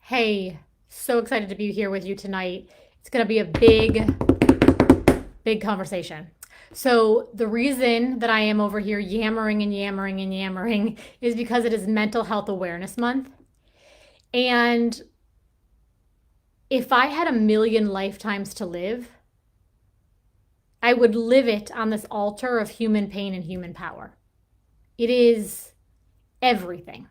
Hey, so excited to be here with you tonight. It's going to be a big conversation. So, the reason that I am over here yammering and yammering and yammering is because it is Mental Health Awareness Month. And if I had a million lifetimes to live, I would live it on this altar of human pain and human power. It is everything.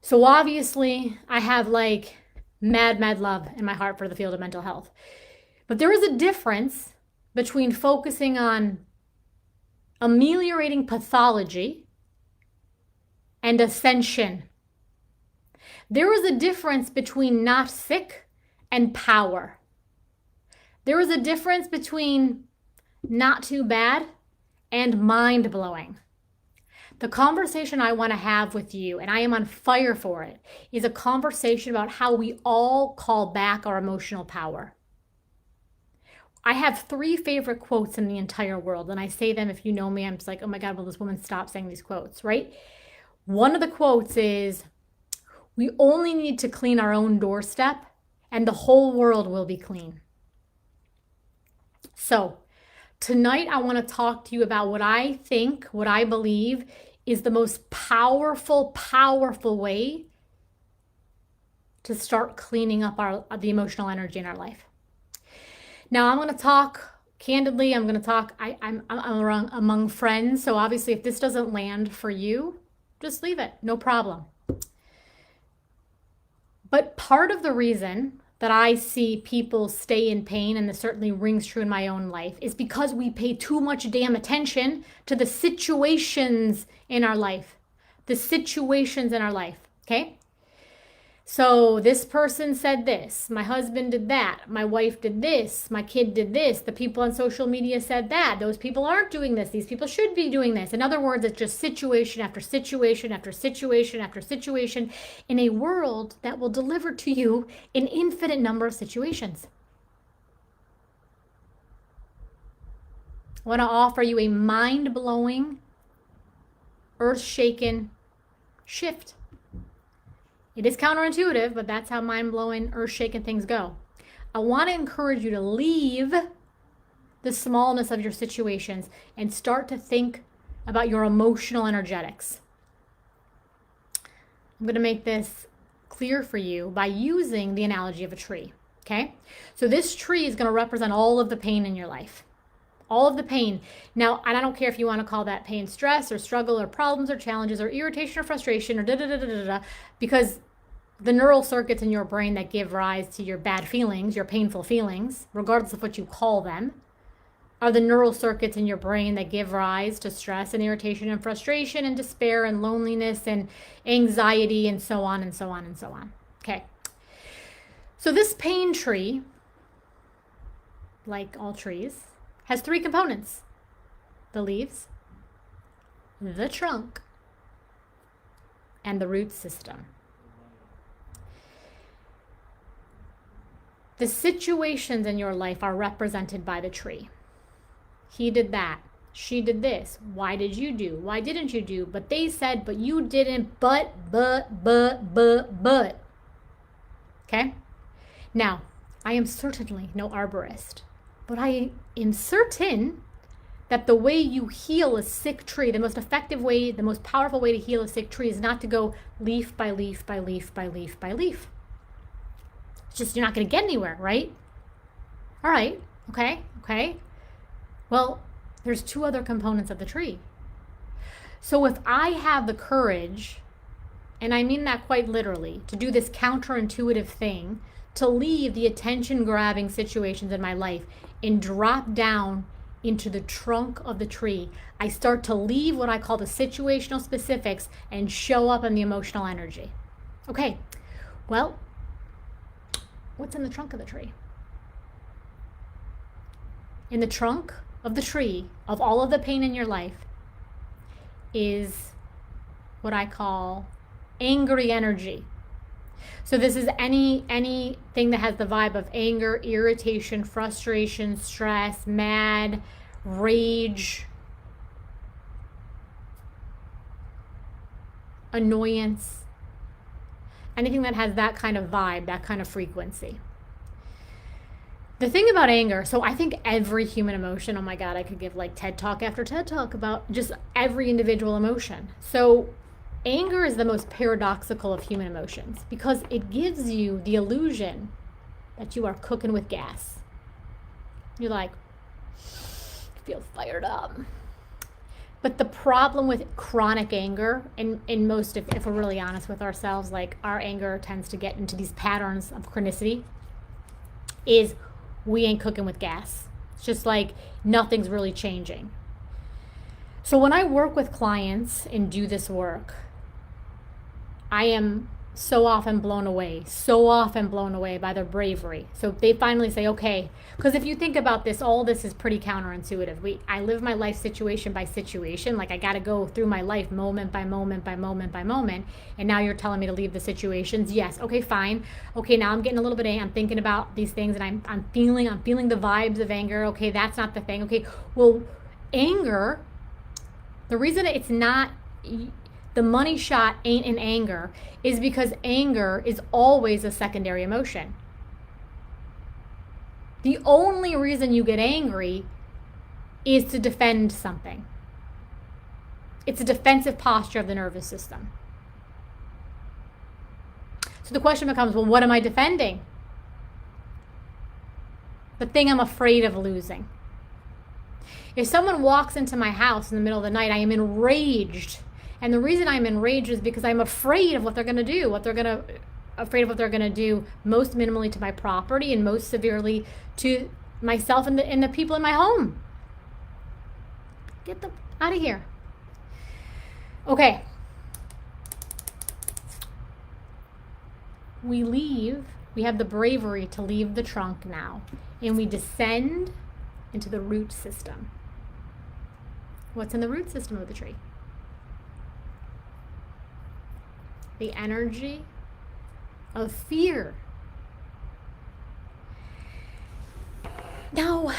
So obviously, I have like mad love in my heart for the field of mental health. But there is a difference between focusing on ameliorating pathology and ascension. There is a difference between not sick and power. There is a difference between not too bad and mind blowing. The conversation I want to have with you, and I am on fire for it, is a conversation about how we all call back our emotional power. I have 3 favorite quotes in the entire world, and I say them. If you know me, I'm just like, oh my God, will this woman stop saying these quotes, right? One of the quotes is, we only need to clean our own doorstep and the whole world will be clean. So tonight I want to talk to you about what I think, what I believe is the most powerful way to start cleaning up the emotional energy in our life. Now I'm going to talk candidly. I'm going to talk. I'm among friends. So obviously, if this doesn't land for you, just leave it. No problem. But part of the reason that I see people stay in pain, and this certainly rings true in my own life, is because we pay too much damn attention to the situations in our life. The situations in our life. Okay? So this person said this, my husband did that, my wife did this, my kid did this, the people on social media said that, those people aren't doing this, these people should be doing this. In other words, it's just situation after situation after situation after situation in a world that will deliver to you an infinite number of situations. I want to offer you a mind-blowing, earth-shaking shift. It is counterintuitive, but that's how mind-blowing, earth-shaking things go. I want to encourage you to leave the smallness of your situations and start to think about your emotional energetics. I'm going to make this clear for you by using the analogy of a tree, okay? So this tree is going to represent all of the pain in your life. All of the pain. Now, and I don't care if you want to call that pain stress or struggle or problems or challenges or irritation or frustration or because the neural circuits in your brain that give rise to your bad feelings, your painful feelings, regardless of what you call them, are the neural circuits in your brain that give rise to stress and irritation and frustration and despair and loneliness and anxiety and so on and so on and so on. Okay. So this pain tree, like all trees, has 3 components: the leaves, the trunk, and the root system. The situations in your life are represented by the tree. He did that. She did this. Why did you do? Why didn't you do? But they said, but you didn't, but. Okay? Now, I am certainly no arborist, but I am certain that the way you heal a sick tree, the most effective way, the most powerful way to heal a sick tree is not to go leaf by leaf by leaf by leaf by leaf. It's just you're not going to get anywhere, right? All right. Okay. Well, there's 2 other components of the tree. So if I have the courage, and I mean that quite literally, to do this counterintuitive thing, to leave the attention-grabbing situations in my life and drop down into the trunk of the tree, I start to leave what I call the situational specifics and show up in the emotional energy. Okay, well, what's in the trunk of the tree? In the trunk of the tree, of all of the pain in your life, is what I call angry energy. So this is anything that has the vibe of anger, irritation, frustration, stress, mad, rage, annoyance. Anything that has that kind of vibe, that kind of frequency. The thing about anger, so I think every human emotion, oh my God, I could give like TED Talk after TED Talk about just every individual emotion. So anger is the most paradoxical of human emotions because it gives you the illusion that you are cooking with gas. You're like, feel fired up. But the problem with chronic anger, and in most, if we're really honest with ourselves, like our anger tends to get into these patterns of chronicity, is we ain't cooking with gas. It's just like nothing's really changing. So when I work with clients and do this work, I am so often blown away by their bravery. So they finally say, okay, because if you think about this, all this is pretty counterintuitive. I live my life situation by situation. Like I got to go through my life moment by moment by moment by moment. And now you're telling me to leave the situations. Yes. Okay, fine. Okay, now I'm getting a little bit angry. I'm thinking about these things and I'm feeling the vibes of anger. Okay, that's not the thing. Okay, well, anger, the reason it's not, the money shot ain't in anger is because anger is always a secondary emotion. The only reason you get angry is to defend something. It's a defensive posture of the nervous system. So the question becomes, well, what am I defending? The thing I'm afraid of losing. If someone walks into my house in the middle of the night, I am enraged. And the reason I'm enraged is because I'm afraid of what they're going to do, afraid of what they're going to do most minimally to my property and most severely to myself and the people in my home. Get them out of here. Okay. We have the bravery to leave the trunk now, and we descend into the root system. What's in the root system of the tree? The energy of fear. Now,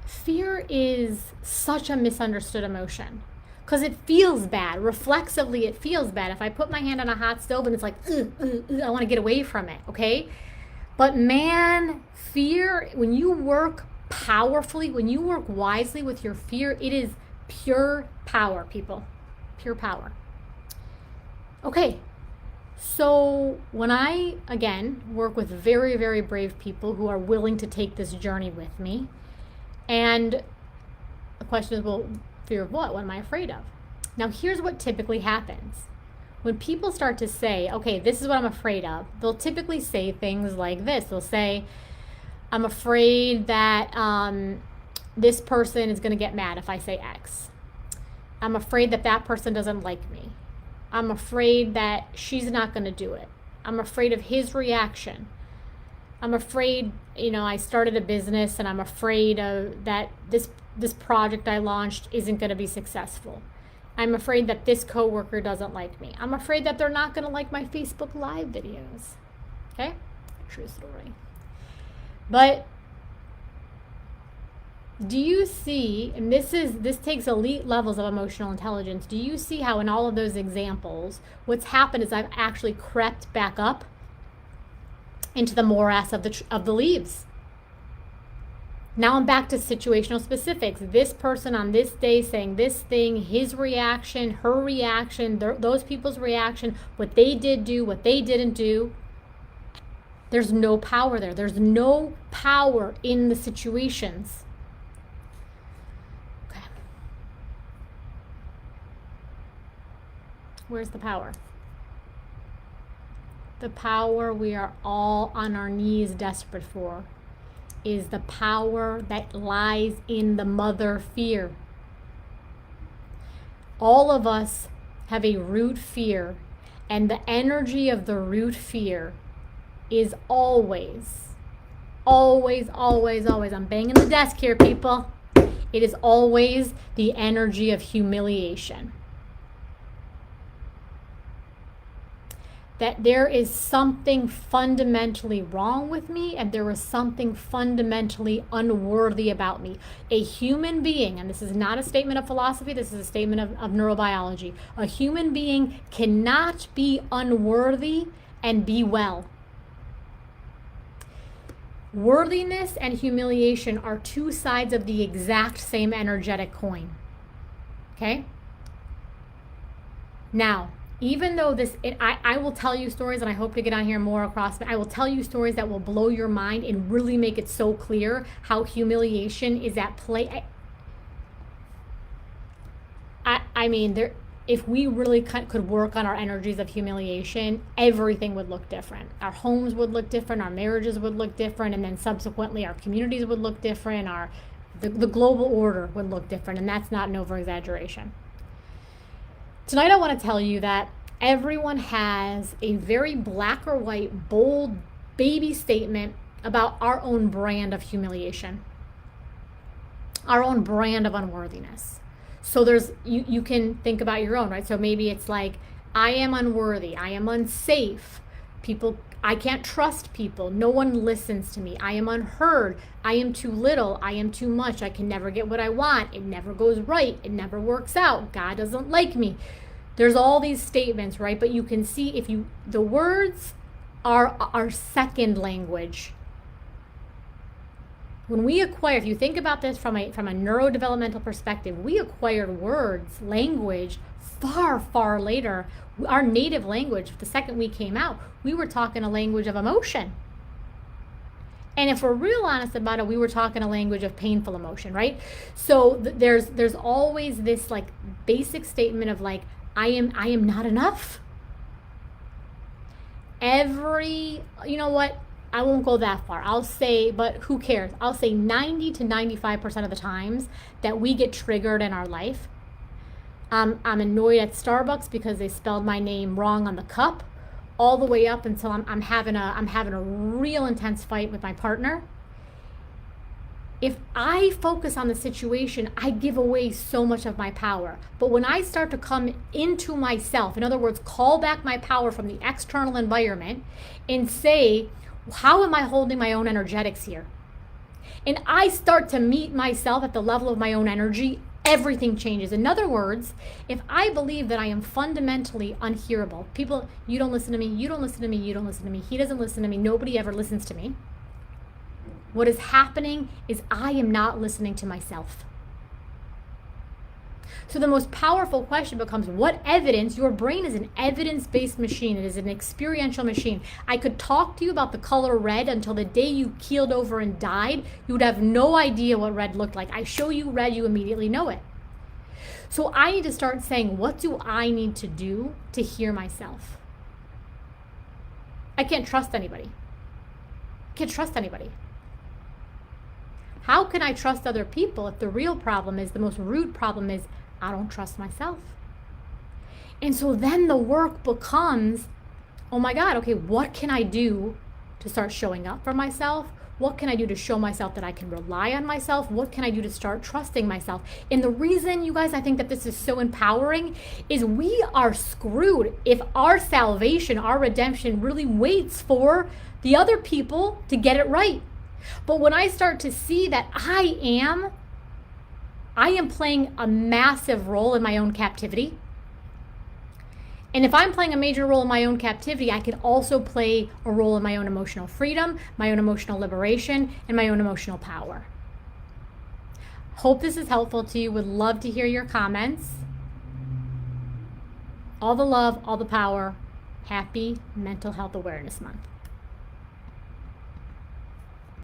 fear is such a misunderstood emotion because it feels bad. Reflexively, it feels bad. If I put my hand on a hot stove and it's like, I want to get away from it, okay? But man, fear, when you work powerfully, when you work wisely with your fear, it is pure power, people. Pure power. Okay. So when I, again, work with very, very brave people who are willing to take this journey with me, and the question is, well, fear of what? What am I afraid of? Now, here's what typically happens. When people start to say, okay, this is what I'm afraid of, they'll typically say things like this. They'll say, I'm afraid that this person is going to get mad if I say X. I'm afraid that that person doesn't like me. I'm afraid that she's not going to do it. I'm afraid of his reaction. I'm afraid, I started a business and I'm afraid that this project I launched isn't going to be successful. I'm afraid that this coworker doesn't like me. I'm afraid that they're not going to like my Facebook Live videos. Okay? True story. But do you see, and this takes elite levels of emotional intelligence, do you see how in all of those examples, what's happened is I've actually crept back up into the morass of the leaves. Now I'm back to situational specifics. This person on this day saying this thing, his reaction, her reaction, those people's reaction, what they did do, what they didn't do. There's no power there. There's no power in the situations. Okay. Where's the power? The power we are all on our knees desperate for is the power that lies in the mother fear. All of us have a root fear, and the energy of the root fear is always, I'm banging the desk here, people. It is always the energy of humiliation. That there is something fundamentally wrong with me and there is something fundamentally unworthy about me. A human being, and this is not a statement of philosophy, this is a statement of neurobiology. A human being cannot be unworthy and be well. Worthiness and humiliation are two sides of the exact same energetic coin. Okay? Now, even though I will tell you stories, and I hope to get on here more across, but I will tell you stories that will blow your mind and really make it so clear how humiliation is at play. I mean, if we really could work on our energies of humiliation, everything would look different. Our homes would look different, our marriages would look different, and then subsequently our communities would look different, the global order would look different, and that's not an over-exaggeration. Tonight I want to tell you that everyone has a very black or white, bold, baby statement about our own brand of humiliation, our own brand of unworthiness. So you can think about your own, right? So maybe it's like, I am unworthy, I am unsafe, I can't trust people, no one listens to me, I am unheard, I am too little, I am too much, I can never get what I want, it never goes right, it never works out, God doesn't like me. There's all these statements, right? But you can see the words are our second language. When we acquire, if you think about this from a neurodevelopmental perspective, we acquired words, language, far, far later. Our native language, the second we came out, we were talking a language of emotion. And if we're real honest about it, we were talking a language of painful emotion, right? So there's always this like basic statement of like, I am not enough. You know what? I won't go that far. I'll say, but who cares? I'll say 90 to 95% of the times that we get triggered in our life. I'm annoyed at Starbucks because they spelled my name wrong on the cup, all the way up until I'm having a real intense fight with my partner. If I focus on the situation, I give away so much of my power. But when I start to come into myself, in other words, call back my power from the external environment and say, how am I holding my own energetics here? And I start to meet myself at the level of my own energy, everything changes. In other words, if I believe that I am fundamentally unhearable, people, you don't listen to me, you don't listen to me, you don't listen to me, he doesn't listen to me, nobody ever listens to me. What is happening is I am not listening to myself. So the most powerful question becomes, what evidence? Your brain is an evidence-based machine. It is an experiential machine. I could talk to you about the color red until the day you keeled over and died. You would have no idea what red looked like. I show you red, you immediately know it. So I need to start saying, what do I need to do to hear myself? I can't trust anybody. How can I trust other people if the real problem is, the most root problem is, I don't trust myself? And so then the work becomes, oh my God, okay, what can I do to start showing up for myself? What can I do to show myself that I can rely on myself? What can I do to start trusting myself? And the reason, you guys, I think that this is so empowering is we are screwed if our salvation, our redemption really waits for the other people to get it right. But when I start to see that I am playing a massive role in my own captivity. And if I'm playing a major role in my own captivity, I can also play a role in my own emotional freedom, my own emotional liberation, and my own emotional power. Hope this is helpful to you. Would love to hear your comments. All the love, all the power. Happy Mental Health Awareness Month.